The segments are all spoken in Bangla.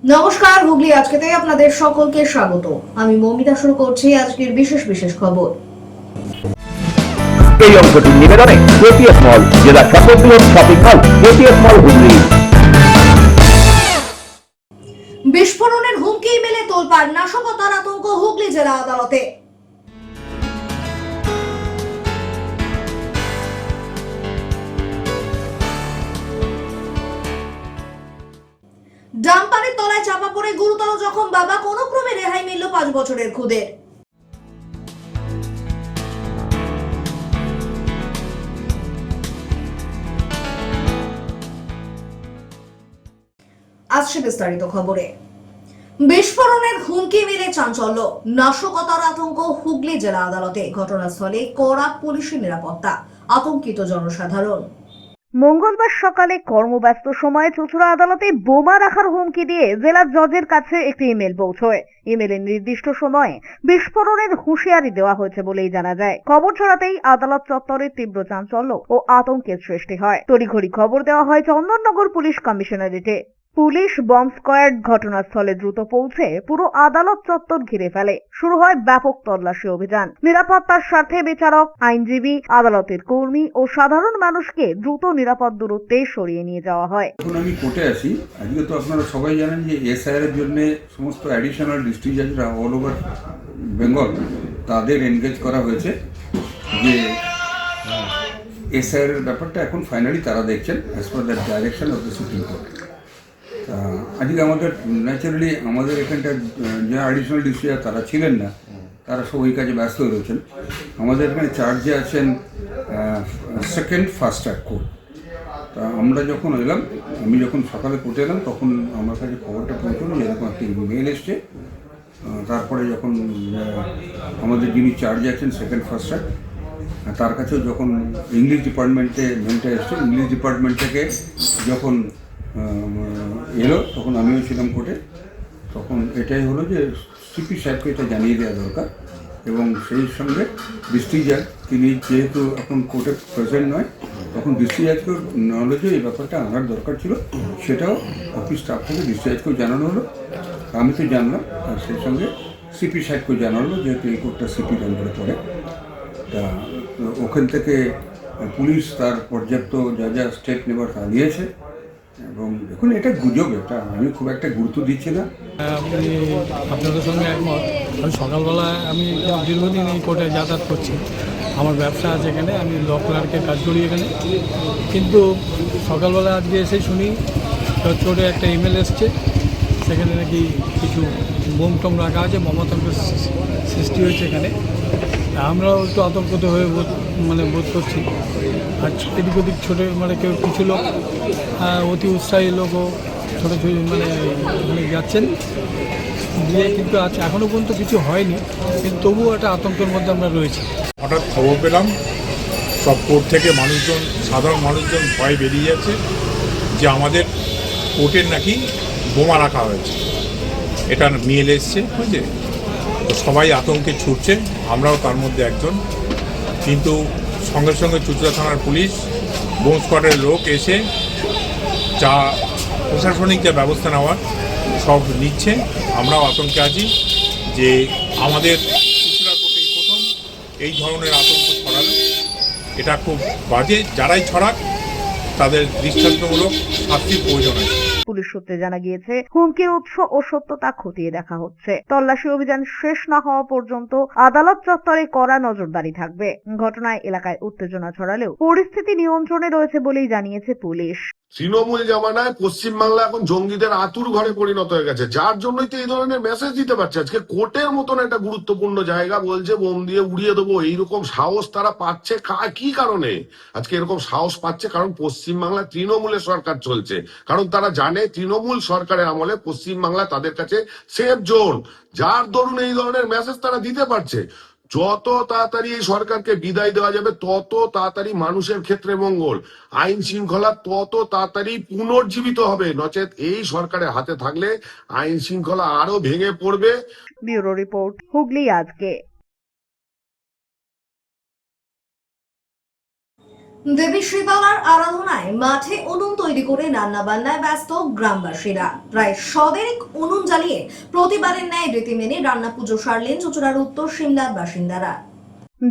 নমস্কার, হুগলি আজকেতে আপনাদের সকলকে স্বাগত। আমি মৌমিতা শুরু করছি আজকের বিশেষ বিশেষ খবর। এই অংশটির নিবেদনে কেটিএস মল, জেলা সর্ববৃহৎ শপিং মল কেটিএস মল হুগলি। বিস্ফোরণের হুমকি মেলে তোলপাড়, নাশকতার আতঙ্ক হুগলি জেলা আদালতে। ডাম্পারের তলায় চাপা পড়ে গুরুতর জখম বাবা, কোনো ক্রমে রেহাই মিলল 5 বছরের খুদের। আসছে বিস্তারিত খবরে। বিস্ফোরণের হুমকি মেলে চাঞ্চল্য, নাশকতার আতঙ্ক হুগলি জেলা আদালতে। ঘটনাস্থলে কড়া পুলিশি নিরাপত্তা, আতঙ্কিত জনসাধারণ। মঙ্গলবার সকালে কর্মব্যস্ত সময়ে চুঁচুড়া আদালতে বোমা রাখার হুমকি দিয়ে জেলা জজের কাছে একটি ইমেল পৌঁছয়। ইমেলের নির্দিষ্ট সময়ে বিস্ফোরণের হুঁশিয়ারি দেওয়া হয়েছে বলেই জানা যায়। খবর ছড়াতেই আদালত চত্বরে তীব্র চাঞ্চল্য ও আতঙ্কের সৃষ্টি হয়। তড়িঘড়ি খবর দেওয়া হয় চন্দননগর পুলিশ কমিশনারেটে। পুলিশ বম্ব স্কোয়াড ঘটনাস্থলে দ্রুত পৌঁছে পুরো আদালত চত্বর ঘিরে ফেলে। শুরু হয় ব্যাপক তল্লাশি অভিযান। নিরাপত্তার স্বার্থে বিচারক, আইনজীবী, আদালতের কর্মী ও সাধারণ মানুষকে দ্রুত নিরাপদ দূরত্বে সরিয়ে নিয়ে যাওয়া হয়। এখন আমি কোর্টে আছি। আজকে তো আপনারা সবাই জানেন যে এসআইআর এর জন্য সমস্ত অ্যাডিশনাল ডিস্ট্রিক্ট জাজরা অল ওভার বেঙ্গল তাদের এনগেজ করা হয়েছে যে এসআইআর এর ব্যাপারটা এখন ফাইনালি তারা দেখছেন as per the direction of the supreme court. আজকে আমাদের ন্যাচারালি আমাদের এখানটার যারা অ্যাডিশনাল ডিস্ট্রিক্ট তারা ছিলেন না, তারা সব ওই কাজে ব্যস্ত রয়েছেন। আমাদের এখানে চার্জে আছেন সেকেন্ড ফার্স্ট ট্র্যাক কোর্ট। তা আমরা যখন এলাম, আমি যখন সকালে কোর্টে এলাম তখন আমার কাছে খবরটা পৌঁছলো যে এরকম একটি মেল এসছে। তারপরে যখন আমাদের যিনি চার্জে আছেন সেকেন্ড ফার্স্ট ট্র্যাক, তার কাছেও যখন ইংলিশ ডিপার্টমেন্টে মেলটা এসছে, ইংলিশ ডিপার্টমেন্ট থেকে যখন এলো তখন আমিও ছিলাম কোর্টে। তখন এটাই হলো যে সিপি সাহেবকে এটা জানিয়ে দেওয়া দরকার এবং সেই সঙ্গে ডিস্ট্রিক্ট জাজ তিনি যেহেতু এখন কোর্টে প্রেজেন্ট নয়, তখন ডিস্ট্রিক্ট জাজকেও নলেজে এই ব্যাপারটা আনার দরকার ছিল, সেটাও অফিস স্টাফ থেকে ডিস্ট্রিক্ট জাজকেও জানানো হলো। আমি তো জানলাম, আর সেই সঙ্গে সিপি সাহেবকেও জানানো হলো, যেহেতু এই কোর্টটা সিপি আন্ডারে পড়ে। তা ওখান থেকে পুলিশ তার পর্যাপ্ত যা যা স্টেপ নেবার তা নিয়েছে। এবং দেখুন এটা গুজব, এটা আমি খুব একটা গুরুত্ব দিচ্ছি না। আপনি আপনাদের সঙ্গে একমত। আমি সকালবেলায় আমি দীর্ঘদিন এই কোর্টে যাতায়াত করছি, আমার ব্যবসা আছে এখানে, আমি ল ক্লার্কের কাজ করি এখানে। কিন্তু সকালবেলা আজকে এসে শুনি কোর্টে একটা ইমেল এসছে, সেখানে নাকি কিছু বোম টোম রাখা আছে, বোমাতঙ্কের সৃষ্টি হয়েছে এখানে। আমরাও একটু আতঙ্কিত হয়ে বোধ করছি। আর এদিক ওদিক ছোটো কেউ কিছু লোক অতি উৎসাহী লোকও ছোটো যাচ্ছেন দিয়ে, কিন্তু আজ এখনও পর্যন্ত কিছু হয়নি, কিন্তু তবুও একটা আতঙ্কের মধ্যে আমরা রয়েছি। হঠাৎ খবর পেলাম সব কোর্ট থেকে মানুষজন, সাধারণ মানুষজন ভয় বেরিয়ে যাচ্ছে যে আমাদের কোর্টের নাকি বোমা রাখা হয়েছে, এটা মেল এসছে, বুঝছে তো সবাই আতঙ্কে ছুটছে, আমরাও তার মধ্যে একজন। কিন্তু সঙ্গে সঙ্গে চুঁচুড়া থানার পুলিশ, বোম স্কোয়াডের লোক এসে যা প্রশাসনিক যা ব্যবস্থা নেওয়ার সব নিচ্ছে। আমরাও আতঙ্কে আছি যে আমাদের চুঁচুড়া কোর্টেই প্রথম এই ধরনের আতঙ্ক ছড়ালো। এটা খুব বাজে, যারাই ছড়াক তাদের দৃষ্টান্তমূলক শাস্তির প্রয়োজন আছে। পুলিশ সূত্রে জানা গিয়েছে হুমকির উৎস ও সত্যতা খতিয়ে দেখা হচ্ছে। তল্লাশি অভিযান শেষ না হওয়া পর্যন্ত আদালত চত্বরে কড়া নজরদারি থাকবে। ঘটনায় এলাকায় উত্তেজনা ছড়ালেও পরিস্থিতি নিয়ন্ত্রণে রয়েছে বলেই জানিয়েছে পুলিশ। তৃণমূল জামানায় পশ্চিমবাংলা এখন জঙ্গিদের আতুর ঘরে পরিণত হয়ে গেছে, যার জন্যই তো এই ধরনের মেসেজ দিতে পারছে। আজকে কোর্টের মতন একটা গুরুত্বপূর্ণ জায়গা বলছে বোম দিয়ে উড়িয়ে দেবো, এইরকম সাহস তারা পাচ্ছে কি কারণে? আজকে এরকম সাহস পাচ্ছে কারণ পশ্চিমবাংলা তৃণমূলের সরকার চলছে, কারণ তারা জানে তৃণমূল সরকারের আমলে পশ্চিমবাংলা তাদের কাছে সেফ জোন, যার দরুন এই ধরনের মেসেজ তারা দিতে পারছে। যত তাড়াতাড়ি এই সরকারকে বিদায় দেওয়া যাবে তত তাড়াতাড়ি মানুষের ক্ষেত্রে মঙ্গল, আইন শৃঙ্খলা তত তাড়াতাড়ি পুনর্জীবিত হবে। নচেত এই সরকারের হাতে থাকলে আইন শৃঙ্খলা আরো ভেঙে পড়বে। ব্যুরো রিপোর্ট, হুগলি আজকে। দেবী শীতলার আরাধনায় মাঠে উনুন তৈরি করে রান্না বান্নায় ব্যস্ত গ্রামবাসীরা। প্রায় 100 উনুন জ্বালিয়ে প্রতিবারের ন্যায় রীতি মেনে রান্না পুজো সারলেন চুঁচুড়ার উত্তর সিমলার বাসিন্দারা।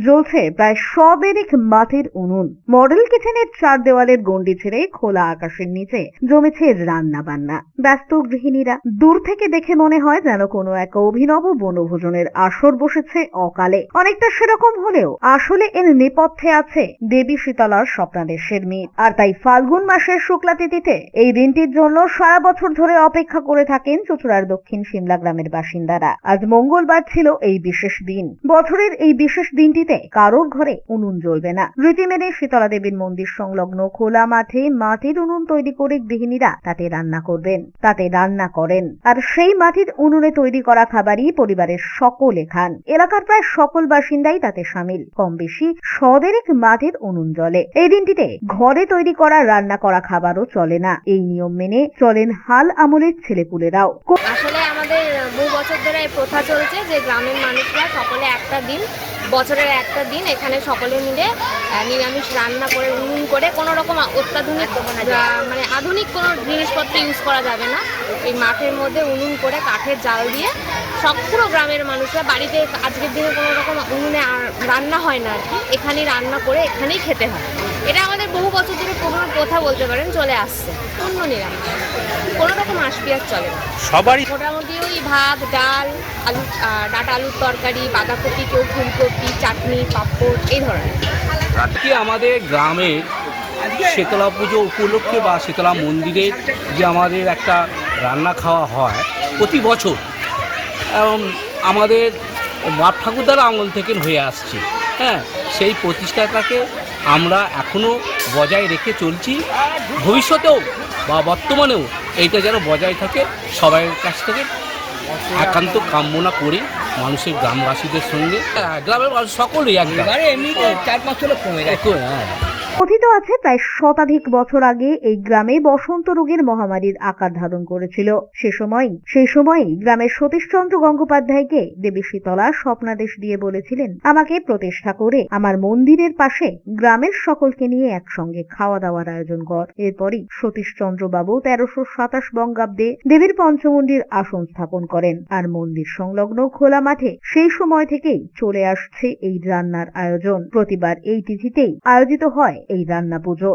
জ্বলছে প্রায় 100 মাটির উনুন। মডেল কিচেনের 4 দেওয়ালের গণ্ডি ছেড়ে খোলা আকাশের নিচে জমেছে রান্না বান্না। ব্যস্ত গৃহিণীরা। দূর থেকে দেখে মনে হয় যেন কোনো এক অভিনব বনভোজনের আসর বসেছে অকালে। অনেকটা সেরকম হলেও আসলে এর নেপথ্যে আছে দেবী শীতলার স্বপ্নাদেশের মিথ। আর তাই ফাল্গুন মাসের শুক্লা তিথিতে এই দিনটির জন্য সারা বছর ধরে অপেক্ষা করে থাকেন চুঁচুড়ার দক্ষিণ সিমলা গ্রামের বাসিন্দারা। আজ মঙ্গলবার ছিল এই বিশেষ দিন। বছরের এই বিশেষ দিনটিতে কারোর ঘরে উনুন জ্বলবে না। রীতি মেনে শীতলা দেবীর মন্দির সংলগ্ন খোলা মাঠে মাটির উনুন তৈরি করে গৃহিণীরা তাতে রান্না করবেন, তাতে রান্না করেন। আর সেই মাটির উনুনে তৈরি করা খাবারই পরিবারের সকলে খান। এলাকার প্রায় সকল বাসিন্দাই তাতে সামিল। কম বেশি 100 মাটির উনুন জ্বলে। এই দিনটিতে ঘরে তৈরি করা রান্না করা খাবারও চলে না। এই নিয়ম মেনে চলেন হাল আমলের ছেলেপুলেরাও। আসলে আমাদের বহু বছর ধরে এই প্রথা চলছে যে গ্রামের মানুষরা সকলে একটা দিন, বছরের একটা দিন এখানে সকলে মিলে নিরামিষ রান্না করে উনুন করে কোনো রকম অত্যাধুনিক মানে আধুনিক কোনো জিনিসপত্র ইউজ করা যাবে না। এই মাঠের মধ্যে উনুন করে কাঠের জাল দিয়ে পুরো গ্রামের মানুষরা বাড়িতে আজকের দিনে কোনো রকম উনুনে রান্না হয় না আর কি, এখানেই রান্না করে এখানেই খেতে হয়। এটা আমাদের বহু বছর ধরে পুরনো প্রথা বলতে পারেন চলে আসছে। অন্য নিরামিষ কোনো রকম আঁশ পেঁয়াজ চলে না। সবারই মোটামুটি ওই ভাত, ডাল, আলু, ডাঁটা আলুর তরকারি, বাঁধাকপি, কেউ ফুলকপি, চাটনি, পাঁপড় এই ধরনের। আজকে আমাদের গ্রামের শীতলা পুজো উপলক্ষে বা শীতলা মন্দিরে যে আমাদের একটা রান্না খাওয়া হয় প্রতি বছর, এবং আমাদের বাপ ঠাকুরদার আমল থেকে হয়ে আসছে। হ্যাঁ, সেই প্রতিষ্ঠাটাকে আমরা এখনও বজায় রেখে চলছি। ভবিষ্যতেও বা বর্তমানেও এইটা যেন বজায় থাকে সবাইয়ের কাছ থেকে একান্ত কামনা করি মানুষের, গ্রামবাসীদের সঙ্গে। গ্রামের মানুষ সকলেই একবারে এমনিতে 4-5 লোক কমে যাচ্ছে। হ্যাঁ, কথিত আছে প্রায় 100 বছর আগে এই গ্রামে বসন্ত রোগের মহামারীর আকার ধারণ করেছিল। সেই সময়ই গ্রামের সতীশচন্দ্র গঙ্গোপাধ্যায়কে দেবী শীতলা স্বপ্নাদেশ দিয়ে বলেছিলেন, আমাকে প্রতিষ্ঠা করে আমার মন্দিরের পাশে গ্রামের সকলকে নিয়ে একসঙ্গে খাওয়া দাওয়ার আয়োজন কর। এরপরই সতীশচন্দ্র বাবু 1327 বঙ্গাব্দে দেবীর পঞ্চমন্দির আসন স্থাপন করেন। আর মন্দির সংলগ্ন খোলা মাঠে সেই সময় থেকেই চলে আসছে এই রান্নার আয়োজন। প্রতিবার এই তিথিতেই আয়োজিত হয় এই রান্না পুজো।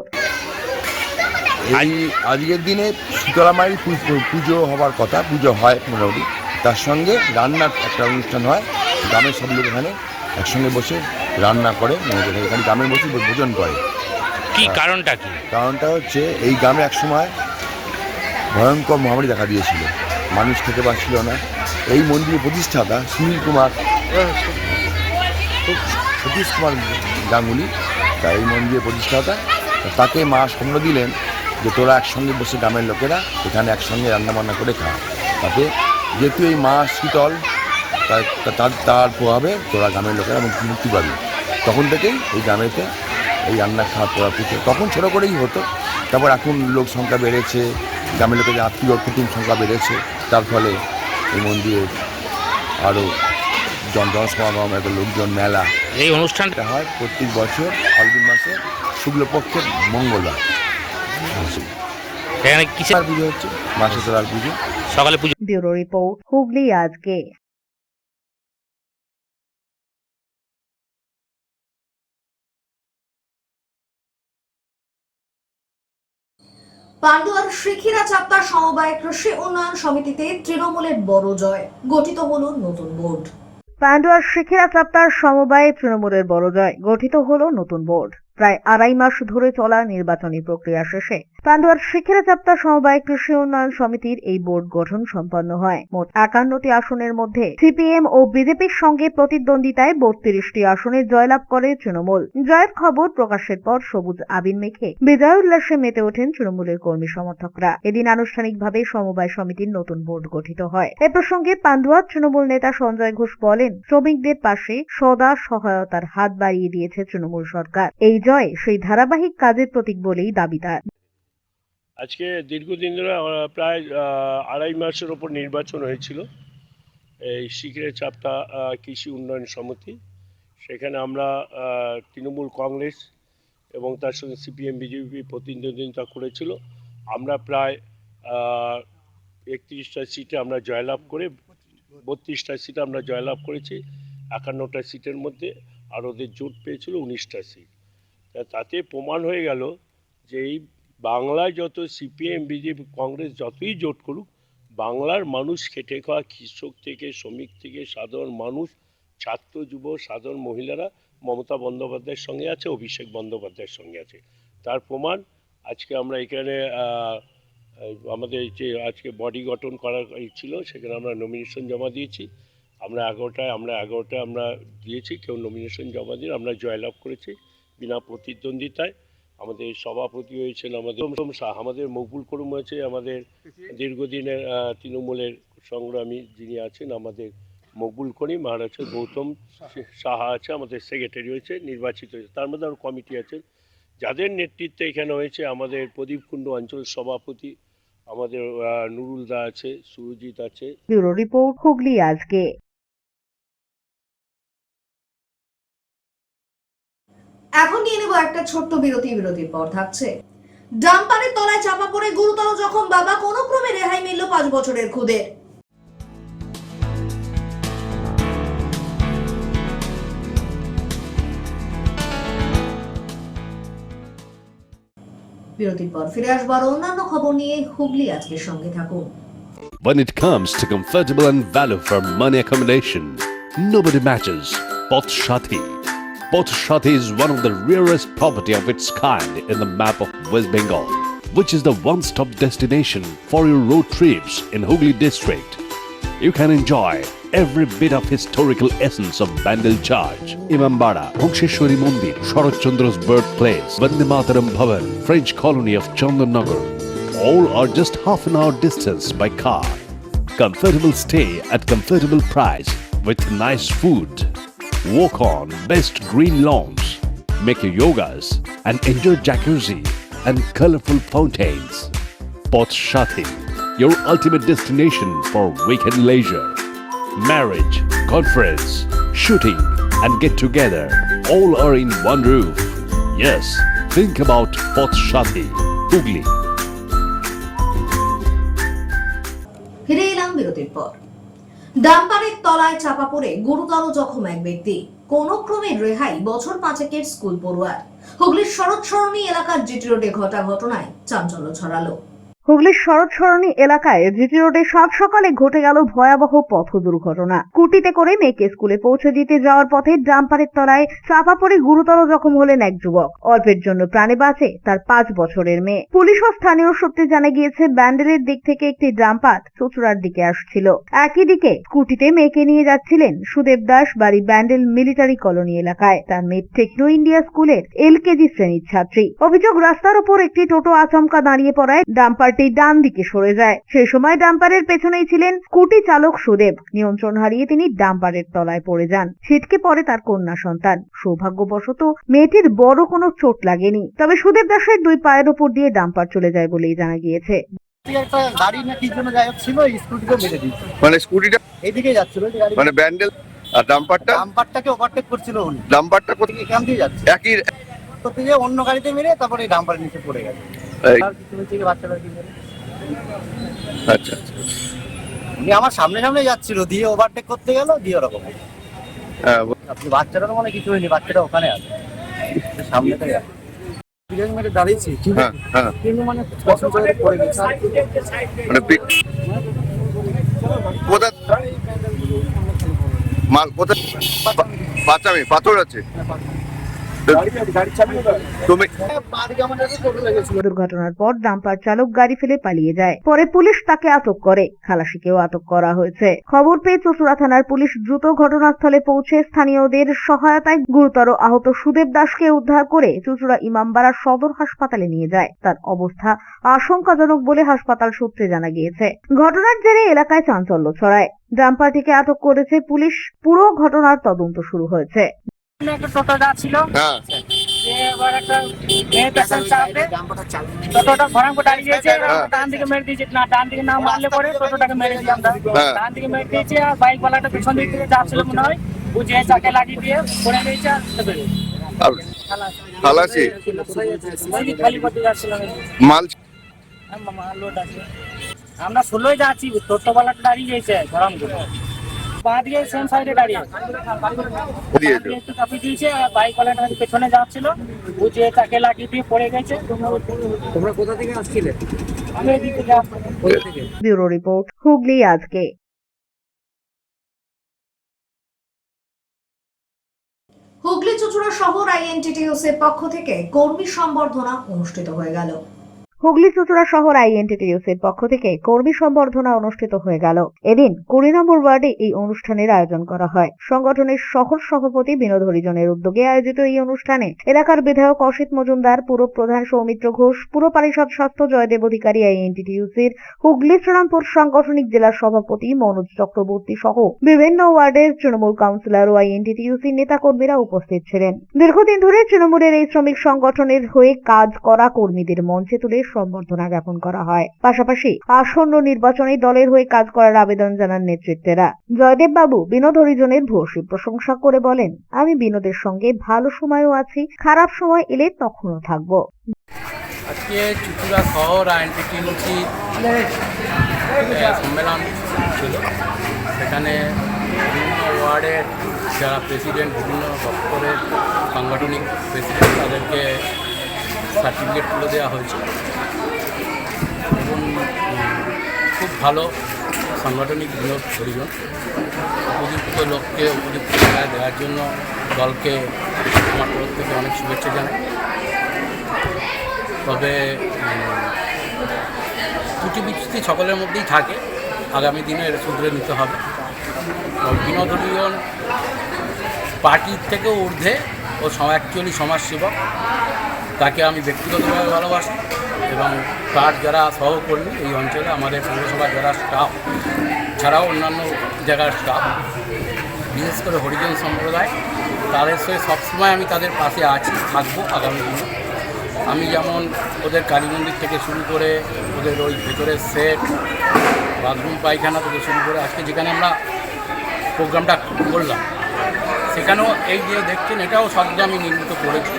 আজকের দিনে শীতলা মায়ের পুজো হবার কথা, পুজো হয় মোটামুটি, তার সঙ্গে রান্নার একটা অনুষ্ঠান হয়। গ্রামের সব লোক এখানে একসঙ্গে বসে রান্না করে, এখানে গ্রামের বসে ভোজন করে। কি কারণটা কি? কারণটা হচ্ছে এই গ্রামে একসময় ভয়ঙ্কর মহামারী দেখা দিয়েছিল, মানুষ খেতে পারছিল না। এই মন্দিরের প্রতিষ্ঠাতা সতীশ কুমার গাঙ্গুলি, তা এই মন্দিরের প্রতিষ্ঠাতা, তাকে মা স্বপ্ন দিলেন যে তোরা একসঙ্গে বসে গ্রামের লোকেরা এখানে একসঙ্গে রান্নাবান্না করে খা। তাতে যেহেতু এই মা শীতল, তার প্রভাবে তোরা গ্রামের লোকেরা মুক্তি পাবি। তখন থেকেই এই গ্রামেতে এই রান্না খাওয়া পড়া পুজো তখন ছোটো করেই হতো। তারপর এখন লোক সংখ্যা বেড়েছে, গ্রামের লোকের আত্মীয় কুটুম সংখ্যা বেড়েছে, তার ফলে এই মন্দিরে আরও জনসমাগম, একটা লোকজন মেলা। এই অনুষ্ঠানটা হয় প্রত্যেক বছর ফাল্গুন মাসে শুক্লপক্ষের মঙ্গলবার। এখানে কিসের পুজো হচ্ছে? মা শীতলার পুজো। সকালে পুজো। ব্যুরো রিপোর্ট, হুগলি আজকে। পান্ডুয়ার শিখিরা চাপ্তার সমবায় কৃষি উন্নয়ন সমিতিতে তৃণমূলের বড় জয়, গঠিত হলো নতুন বোর্ড। পান্ডুয়ার শিখিরা চাপ্তার সমবায়ে তৃণমূলের বড় জয়, গঠিত হলো নতুন বোর্ড। প্রায় 2.5 মাস ধরে চলা নির্বাচনী প্রক্রিয়া শেষে পান্ডুয়ার শিখিরা চাপ্তার সমবায় কৃষি উন্নয়ন সমিতির এই বোর্ড গঠন সম্পন্ন হয়। মোট 51টি আসনের মধ্যে সিপিএম ও বিজেপির সঙ্গে প্রতিদ্বন্দ্বিতায় 32টি আসনে জয়লাভ করে তৃণমূল। জয়ের খবর প্রকাশের পর সবুজ আবির মেখে বিজয় উল্লাসে মেতে ওঠেন তৃণমূলের কর্মী সমর্থকরা। এদিন আনুষ্ঠানিকভাবে সমবায় সমিতির নতুন বোর্ড গঠিত হয়। এ প্রসঙ্গে পান্ডুয়ার তৃণমূল নেতা সঞ্জয় ঘোষ বলেন, শ্রমিকদের পাশে সদা সহায়তার হাত বাড়িয়ে দিয়েছে তৃণমূল সরকার। এই জয় সেই ধারাবাহিক কাজের প্রতীক বলেই দাবি তার। আজকে দীর্ঘদিন ধরে প্রায় 2.5 মাসের ওপর নির্বাচন হয়েছিল এই শিখিরা চাপ্তা কৃষি উন্নয়ন সমিতি। সেখানে আমরা তৃণমূল কংগ্রেস এবং তার সঙ্গে সিপিএম বিজেপি প্রতিদ্বন্দ্বিতা করেছিল। আমরা প্রায় 31টা সিটে আমরা জয়লাভ করে 32টা সিটে আমরা জয়লাভ করেছি 51টা সিটের মধ্যে, আর ওদের জোট পেয়েছিল 19টা সিট। তাতে প্রমাণ হয়ে গেল যে এই বাংলায় যত সিপিএম বিজেপি কংগ্রেস যতই জোট করুক, বাংলার মানুষ খেটে খাওয়া কৃষক থেকে শ্রমিক থেকে সাধারণ মানুষ, ছাত্র যুব সাধারণ মহিলারা মমতা বন্দ্যোপাধ্যায়ের সঙ্গে আছে, অভিষেক বন্দ্যোপাধ্যায়ের সঙ্গে আছে। তার প্রমাণ আজকে আমরা এখানে আমাদের যে আজকে বডি গঠন করা ছিল সেখানে আমরা নমিনেশন জমা দিয়েছি। আমরা 11টায় আমরা দিয়েছি, কেউ নমিনেশন জমা দিয়ে আমরা জয়লাভ করেছি বিনা প্রতিদ্বন্দ্বিতায়। আমাদের সভাপতি হয়েছেন আমাদের মকবুল করিম হয়েছে আমাদের দীর্ঘদিনের তৃণমূলের সংগ্রামী যিনি আছেন আমাদের মকবুল করিম, আর আছে গৌতম সাহা আছে আমাদের সেক্রেটারি হয়েছে নির্বাচিত হয়েছে। তার মধ্যে আর কমিটি আছে যাদের নেতৃত্বে এখানে হয়েছে আমাদের প্রদীপ কুণ্ডু অঞ্চল সভাপতি, আমাদের নুরুল দা আছে, সুরজিৎ আছে। ব্যুরো রিপোর্ট, হুগলি আজকে। এখন নিয়ে নেব একটা ছোট্ট বিরতির পর থাকছে। ডাম্পারের তলায় চাপা পড়ে গুরুতর জখম বাবা, কোনো ক্রমে রেহাই মিলল 5 বছরের খুদের। বিরতির পর ফিরে আসবার অন্যান্য খবর নিয়ে হুগলি আজকের সঙ্গে থাকুন। When it comes to comfortable and value for money accommodation, nobody matches Poth Shati. Poth Shati is one of the rarest property of its kind in the map of West Bengal, which is the one-stop destination for your road trips in Hooghly district. You can enjoy every bit of historical essence of Bandel Charge, Imambara, Bhongsheshwari Mandir, Sharat Chandra's birthplace, Vande Mataram Bhavan, French colony of Chandannagar. All are just half an hour distance by car. Comfortable stay at comfortable price with nice food. Walk on best green lawns, make your yogas and enjoy jacuzzi and colorful fountains. Poth Shati, your ultimate destination for weekend leisure. Marriage, conference, shooting and get together all are in one roof. Yes, think about Poth Shati, Hooghly. ফিরে এলাম বিরতির পর। ডাম্পারের তলায় চাপা পড়ে গুরুতর জখম এক ব্যক্তি, কোনো ক্রমে রেহাই বছর 5 স্কুল পড়ুয়ার। হুগলির শরৎ সরণি এলাকার জিটি রোডে ঘটা ঘটনায় চাঞ্চল্য ছড়ালো। হুগলির শরৎ সরণি এলাকায় জিটি রোডে সাত সকালে ঘটে গেল ভয়াবহ পথ দুর্ঘটনা। স্কুটিতে করে মেয়েকে স্কুলে পৌঁছে দিতে যাওয়ার পথে ডাম্পারের তলায় চাপা পড়ে গুরুতর জখম হলেন এক যুবক। অল্পের জন্য প্রাণে বাঁচে তার 5 বছরের মেয়ে। পুলিশ ও স্থানীয় সূত্রে জানা গিয়েছে ব্যান্ডেলের দিক থেকে একটি ডাম্পার চুঁচুড়ার দিকে আসছিল। একই দিকে স্কুটিতে মেয়েকে নিয়ে যাচ্ছিলেন সুদেব দাস, বাড়ি ব্যান্ডেল মিলিটারি কলোনি এলাকায়। তার মেয়ে টেকনো ইন্ডিয়া স্কুলের LKG শ্রেণীর ছাত্রী। অভিযোগ, রাস্তার উপর একটি টোটো আচমকা দাঁড়িয়ে পড়ায় ডাম্পার ডান দিকে সরে যায়। সেই সময় ডাম্পারের পেছনেই ছিলেন স্কুটি চালক সুদেব। নিয়ন্ত্রণ হারিয়ে তিনি ডাম্পারের তলায় পড়ে যান। ছিটকে পড়ে তার কন্যা সন্তান। সৌভাগ্যবশত মেয়েটির বড় কোনো চোট লাগেনি। তবে সুদেব দাসের 2 পায়ের উপর দিয়ে ডাম্পার চলে যায় বলেই জানা গিয়েছে। গাড়ি না কি জন্য যাই ছিল, স্কুটিটা মেরে দিয়েছে। মানে স্কুটিটা এইদিকে যাচ্ছিল, মানে ব্যান্ডেল আর ডাম্পারটাকে ওভারটেক করছিল উনি। ডাম্পারটা এখান দিয়ে যাচ্ছে, একই করতে গিয়ে অন্য গাড়িতে মেরে তারপরে এই ডাম্পারের নিচে পড়ে গেছে। বাচ্চাটা কি মেরে আচ্ছা উনি আমার সামনে যাচ্ছিল, দিয়ে ওভারটেক করতে গেল, দিয়ে ওরকম আপনি বাচ্চাটা তো মানে কিছু হয়নি, বাচ্চাটা ওখানে আছে সামনে থেকে মেরে দাঁড়িয়েছি, কিন্তু মানে পড়ে গেছে। পাথর আছে। দুর্ঘটনার পর ডাম্পার চালক গাড়ি ফেলে পালিয়ে যায়। পরে পুলিশ তাকে আটক করে। খালাসিকেও আটক করা হয়েছে। খবর পেয়ে চুঁচুড়া থানার পুলিশ দ্রুত ঘটনাস্থলে পৌঁছে স্থানীয়দের সহায়তায় গুরুতর আহত সুদেব দাসকে উদ্ধার করে চুঁচুড়া ইমামবাড়া সদর হাসপাতালে নিয়ে যায়। তার অবস্থা আশঙ্কাজনক বলে হাসপাতাল সূত্রে জানা গিয়েছে। ঘটনার জেরে এলাকায় চাঞ্চল্য ছড়ায়। ডাম্পারটিকে আটক করেছে পুলিশ। পুরো ঘটনার তদন্ত শুরু হয়েছে। একটা টোটো যাচ্ছিল, এবার একটা মেয়ে পেশেন্ট চাপে টোটোটা ভরাম করে দাঁড়িয়ে গেছে। ডান দিকে মেরে দিয়েছে, না ডান দিকে না মারলে পরে টোটোটাকে মেরে দিই আমরা। ডান দিকে মেরে দিয়েছে, আর বাইক ওয়ালাটা পেছন দিক থেকে যাচ্ছিল মনে হয়, বুঝিয়ে চাকে লাগিয়ে দিয়ে পড়ে গেছে। খালাসি মাল আমরা 16 যাচ্ছি, টোটোওয়ালাটা দাঁড়িয়ে গেছে গরম করে পা দিয়ে সেম সাইডে দাঁড়িয়ে একটু চাপি দিয়েছে, বাইকওয়ালাটা পেছনে যাচ্ছিল, ও যে তাকে লাগিয়ে দিয়ে পড়ে গেছে। তোমরা কোথা থেকে আসছিলে? আমি এদিকে যাচ্ছি। ব্যুরো রিপোর্ট, হুগলি আজকে। হুগলি চুঁচুড়া শহর আইএনটিটিইউসির পক্ষ থেকে কর্মী সম্বর্ধনা অনুষ্ঠিত হয়ে গেল। হুগলি চুঁচুড়া শহর আইএনটিটিইউসির পক্ষ থেকে কর্মী সম্বর্ধনা অনুষ্ঠিত হয়ে গেল। এদিন 20 নম্বর ওয়ার্ডে এই অনুষ্ঠানের আয়োজন করা হয়। সংগঠনের শহর সভাপতি বিনোদ হরিজনের উদ্যোগে আয়োজিত এই অনুষ্ঠানে এলাকার বিধায়ক অসিত মজুমদার, পুর প্রধান সৌমিত্র ঘোষ, পুর পরিষদ স্বাস্থ্য জয়দেব অধিকারী, আইএনটিটিইউসির হুগলি শ্রীরামপুর সাংগঠনিক জেলা সভাপতি মনোজ চক্রবর্তী সহ বিভিন্ন ওয়ার্ডের তৃণমূল কাউন্সিলর ও আইএনটিটিইউসির নেতাকর্মীরা উপস্থিত ছিলেন। দীর্ঘদিন ধরে তৃণমূলের এই শ্রমিক সংগঠনের হয়ে কাজ করা কর্মীদের মঞ্চে তুলে সম্বর্ধনা জ্ঞাপন করা হয়। পাশাপাশি আসন্ন নির্বাচনে দলের হয়ে কাজ করার আবেদন জানান নেতৃত্বেরা। জয়দেব বাবু বিনোদ হরিজনের ভূয়সী প্রশংসা করে বলেন, আমি বিনোদের সঙ্গে ভালো সময়ও আছি, খারাপ সময় এলে তখনও থাকবো। আজকে চুঁচুড়া শহর আইএনটিটিইউসি সম্মেলন ছিল। সেখানে বিভিন্ন ওয়ার্ডের যারা প্রেসিডেন্ট, বিভিন্ন দপ্তরের সাংগঠনিক প্রেসিডেন্ট, তাদেরকে সার্টিফিকেট তুলে দেওয়া হয়েছে এবং খুব ভালো সাংগঠনিক বিনোদ প্রয়োজন। উপযুক্ত লোককে উপযুক্ত জায়গায় দেওয়ার জন্য দলকে আমার তরফ থেকে অনেক শুভেচ্ছা জানাই। তবে ত্রুটি বিচ্যুতি সকলের মধ্যেই থাকে, আগামী দিনে এটা শুধরে নিতে হবে। বিনোদ হরিজন পার্টির থেকেও ঊর্ধ্বে, ও অ্যাকচুয়ালি সমাজসেবক। তাকে আমি ব্যক্তিগতভাবে ভালোবাসি এবং তার যারা সহকর্মী এই অঞ্চলে, আমাদের পৌরসভার যারা স্টাফ ছাড়াও অন্যান্য জায়গার স্টাফ, বিশেষ করে হরিজন সম্প্রদায়, তাদের সঙ্গে সবসময় আমি তাদের পাশে আছি, থাকবো আগামী দিনে। আমি যেমন ওদের কালী মন্দির থেকে শুরু করে ওদের ওই ভেতরের সেট, বাথরুম পায়খানা থেকে শুরু করে আজকে যেখানে আমরা প্রোগ্রামটা করলাম, সেখানেও এই যে দেখছেন এটাও সবটা আমি নির্মিত করেছি।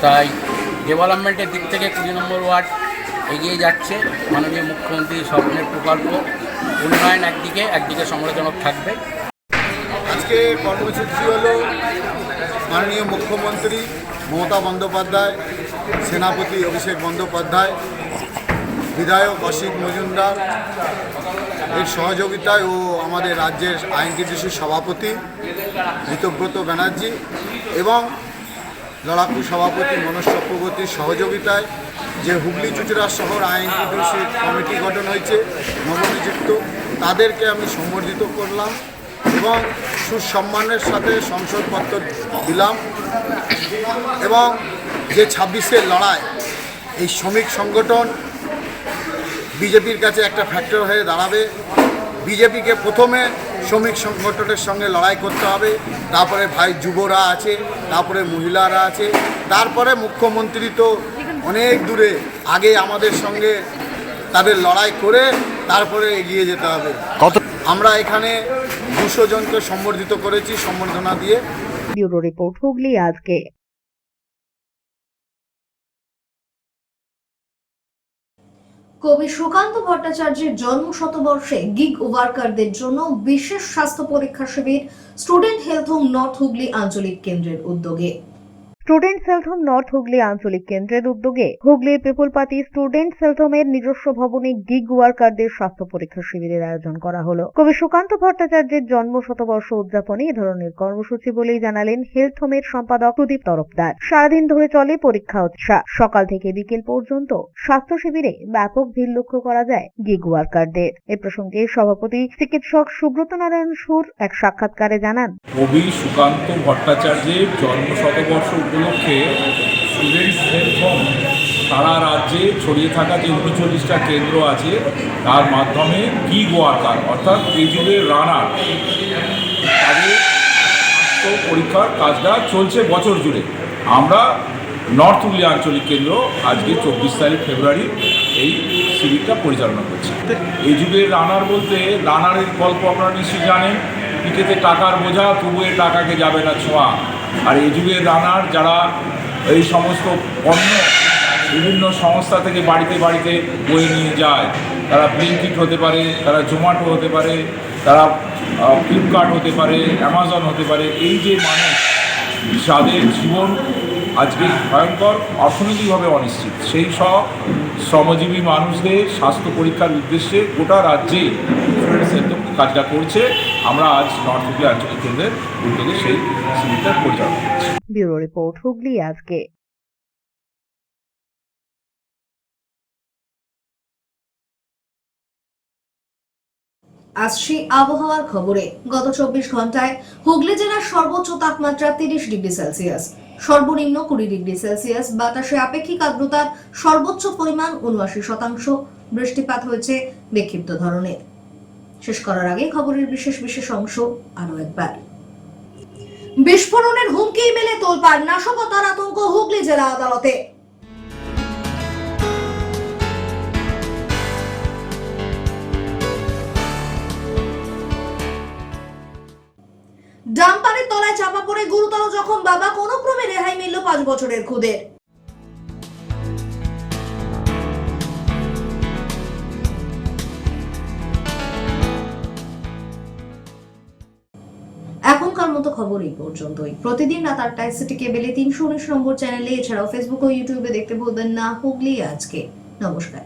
তাই ডেভেলপমেন্টের দিক থেকে 20 নম্বর ওয়ার্ড এগিয়ে যাচ্ছে। মাননীয় মুখ্যমন্ত্রীর স্বপ্নের প্রকল্প, উন্নয়ন একদিকে সমালোচনা থাকবে। আজকে কর্মসূচি হলো মাননীয় মুখ্যমন্ত্রী মমতা বন্দ্যোপাধ্যায়, সেনাপতি অভিষেক বন্দ্যোপাধ্যায়, বিধায়ক অসিত মজুমদার এর সহযোগিতায় ও আমাদের রাজ্যের আইএনটিটিইউসির সভাপতি ঋতব্রত ব্যানার্জি এবং লড়াকু সভাপতি মনোজ চক্রবর্তীর সহযোগিতায় যে হুগলি চুঁচুড়া শহর আইএনটিটিইউসির কমিটি গঠন হয়েছে নবনিযুক্ত, তাদেরকে আমি সম্বর্ধিত করলাম এবং সুসম্মানের সাথে সংসদপত্র দিলাম। এবং যে 26-এর লড়াই, এই শ্রমিক সংগঠন বিজেপির কাছে একটা ফ্যাক্টর হয়ে দাঁড়াবে। বিজেপিকে প্রথমে শ্রমিক সংগঠনের সঙ্গে লড়াই করতে হবে, তারপরে ভাই যুবরা আছে, তারপরে মহিলারা আছে, তারপরে মুখ্যমন্ত্রী তো অনেক দূরে, আগে আমাদের সঙ্গে তাদের লড়াই করে তারপরে এগিয়ে যেতে হবে। আমরা এখানে 200 জনকে সম্বর্ধিত করেছি সম্বর্ধনা দিয়ে। ব্যুরো রিপোর্ট, হুগলি আজকে। কবি সুকান্ত ভট্টাচার্যের জন্ম শতবর্ষে গিগ ওয়ার্কারদের জন্য বিশেষ স্বাস্থ্য পরীক্ষা শিবির student health home north Hooghly আঞ্চলিক কেন্দ্রের উদ্যোগে। Students health home north Hooghly আঞ্চলিক কেন্দ্রের উদ্যোগে হুগলির পিপুলপাতি স্টুডেন্টস হেলথ হোমের নিজস্ব ভবনে গিগ ওয়ার্কারদের স্বাস্থ্য পরীক্ষা শিবিরের আয়োজন করা হলো। কবি সুকান্ত ভট্টাচার্যের জন্ম শতবর্ষ উদযাপনে এ ধরনের কর্মসূচি বলেই জানালেন হেলথ হোমের সম্পাদক প্রদীপ তরফদার। সারাদিন ধরে চলে পরীক্ষা উৎসব। সকাল থেকে বিকেল পর্যন্ত স্বাস্থ্য শিবিরে ব্যাপক ভিড় লক্ষ্য করা যায় গিগ ওয়ার্কারদের। এ প্রসঙ্গে সভাপতি চিকিৎসক সুব্রত নারায়ণ সুর এক সাক্ষাৎকারে জানান, কবি সুকান্ত ভট্টাচার্যের জন্ম শতবর্ষ উপলক্ষে স্টুডেন্টস হেলথ হোম সারা রাজ্যে ছড়িয়ে থাকা যে 39টা কেন্দ্র আছে, তার মাধ্যমে গিগ ওয়ার্কার অর্থাৎ এই যুগের রানার, তাদের স্বাস্থ্য পরীক্ষার কাজটা চলছে বছর জুড়ে। আমরা নর্থ হুগলি আঞ্চলিক কেন্দ্র আজকে 24 তারিখ ফেব্রুয়ারি এই শিবিরটা পরিচালনা করছি। এই যুগের রানার বলতে, রানারের গল্প আপনারা নিশ্চয়ই জানেন, পিঠেতে টাকার বোঝা, তবু এ টাকাকে যাবে না ছোঁয়া। আর এই যুগের রানার যারা এই সমস্ত পণ্য বিভিন্ন সংস্থা থেকে বাড়িতে বাড়িতে বয়ে নিয়ে যায়, তারা ব্লিঙ্কিট হতে পারে, তারা জোম্যাটো হতে পারে, তারা ফ্লিপকার্ট হতে পারে, অ্যামাজন হতে পারে, এই যে মানুষ যাদের জীবন আজকে ভয়ঙ্কর অর্থনৈতিকভাবে অনিশ্চিত, সেই সব শ্রমজীবী মানুষদের স্বাস্থ্য পরীক্ষার উদ্দেশ্যে গোটা রাজ্যে ইন্স্যুরেন্স সেন্টার কাজটা করছে। আমরা আজ নর্থ হুগলি আঞ্চলিক কেন্দ্রের উদ্যোগে সেই শিবিরটা পরিচালনা করছি। ব্যুরো রিপোর্ট, হুগলি আজকে। আসছি আবহাওয়ার খবরে। গত 24 ঘন্টায় হুগলি জেলার সর্বোচ্চ তাপমাত্রা 30 ডিগ্রি সেলসিয়াস, সর্বনিম্ন 20 ডিগ্রি সেলসিয়াস। বাতাসে আপেক্ষিক আর্দ্রতার সর্বোচ্চ পরিমাণ 79%। বৃষ্টিপাত হয়েছে বিক্ষিপ্ত ধরনের। শেষ করার আগে খবরের বিশেষ অংশ আরো একবার। বিস্ফোরণের হুমকি মেলে তোলপাড়, নাশকতার আতঙ্ক হুগলি জেলা আদালতে। ডাম্পারের তলায় চাপা পড়ে গুরুতর জখম বাবা, কোনো ক্রমে রেহাই মিলল 5 বছরের খুদের। এখনকার মতো খবর এই পর্যন্তই। প্রতিদিন রাত 8টায় সিটি কেবেলে 319 নম্বর চ্যানেলে, এছাড়াও ফেসবুক ও ইউটিউবে দেখতে ভুলবেন না হুগলি আজকে। নমস্কার।